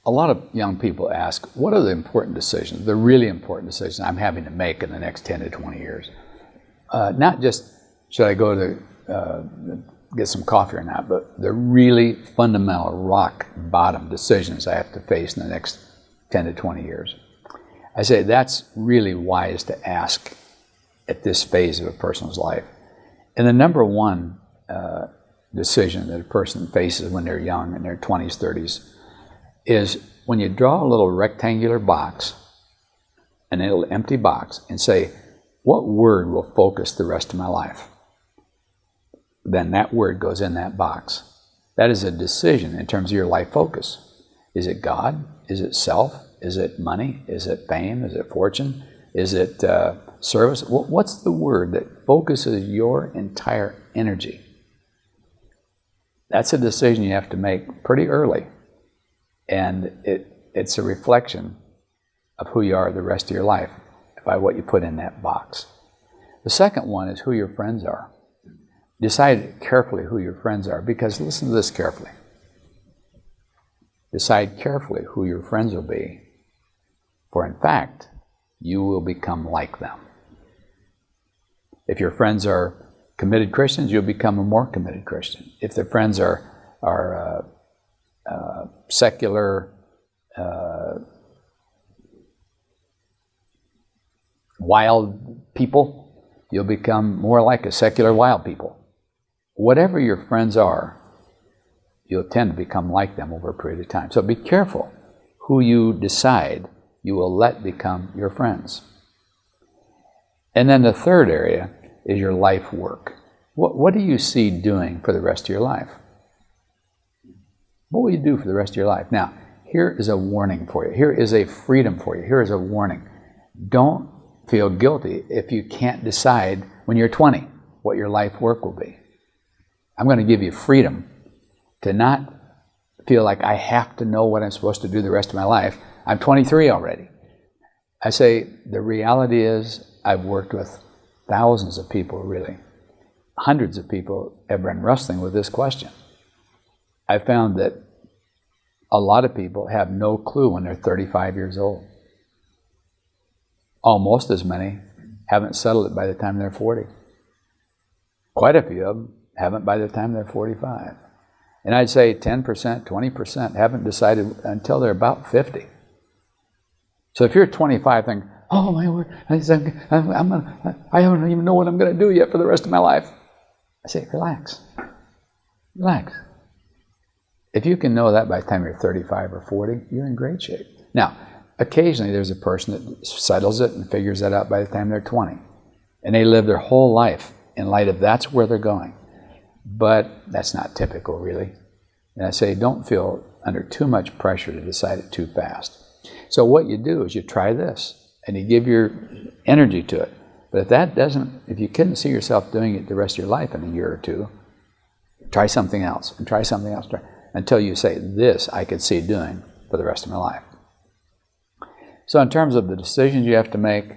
a lot of young people ask, what are the important decisions, the really important decisions I'm having to make in the next 10 to 20 years? Not just, should I go to get some coffee or not, but the really fundamental rock bottom decisions I have to face in the next 10 to 20 years. I say that's really wise to ask at this phase of a person's life. And the number one decision that a person faces when they're young, in their 20s, 30s, is when you draw a little rectangular box, an little empty box, and say, what word will focus the rest of my life? Then that word goes in that box. That is a decision in terms of your life focus. Is it God? Is it self? Is it money? Is it fame? Is it fortune? Is it service? What's the word that focuses your entire energy? That's a decision you have to make pretty early. And it's a reflection of who you are the rest of your life by what you put in that box. The second one is who your friends are. Decide carefully who your friends are, because listen to this carefully. Decide carefully who your friends will be, for in fact, you will become like them. If your friends are committed Christians, you'll become a more committed Christian. If the friends are secular, wild people, you'll become more like a secular wild people. Whatever your friends are, you'll tend to become like them over a period of time. So be careful who you decide you will let become your friends. And then the third area is your life work. What do you see doing for the rest of your life? What will you do for the rest of your life? Now, here is a warning for you. Here is a freedom for you. Here is a warning. Don't feel guilty if you can't decide when you're 20 what your life work will be. I'm going to give you freedom to not feel like I have to know what I'm supposed to do the rest of my life. I'm 23 already. I say the reality is I've worked with thousands of people, really. Hundreds of people have been wrestling with this question. I found that a lot of people have no clue when they're 35 years old. Almost as many haven't settled it by the time they're 40. Quite a few of them haven't by the time they're 45. And I'd say 10%, 20% haven't decided until they're about 50. So if you're 25 thinking, oh my word, I don't even know what I'm going to do yet for the rest of my life. I say, relax. Relax. If you can know that by the time you're 35 or 40, you're in great shape. Now, occasionally there's a person that settles it and figures that out by the time they're 20. And they live their whole life in light of that's where they're going. But that's not typical, really. And I say, don't feel under too much pressure to decide it too fast. So what you do is you try this, and you give your energy to it. But if you couldn't see yourself doing it the rest of your life in a year or two, try something else, and try something else, until you say, this I could see doing for the rest of my life. So in terms of the decisions you have to make,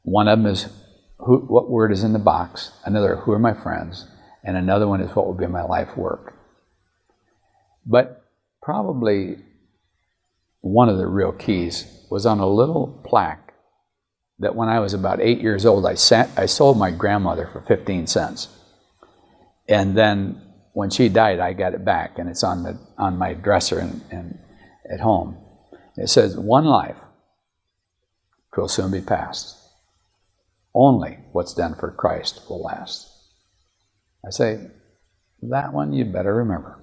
one of them is what word is in the box, another, who are my friends, and another one is what will be my life work. But probably one of the real keys was on a little plaque that when I was about 8 years old, I sold my grandmother for 15 cents. And then when she died, I got it back, and it's on my dresser and at home. It says, one life will soon be past. Only what's done for Christ will last. I say, that one you better remember.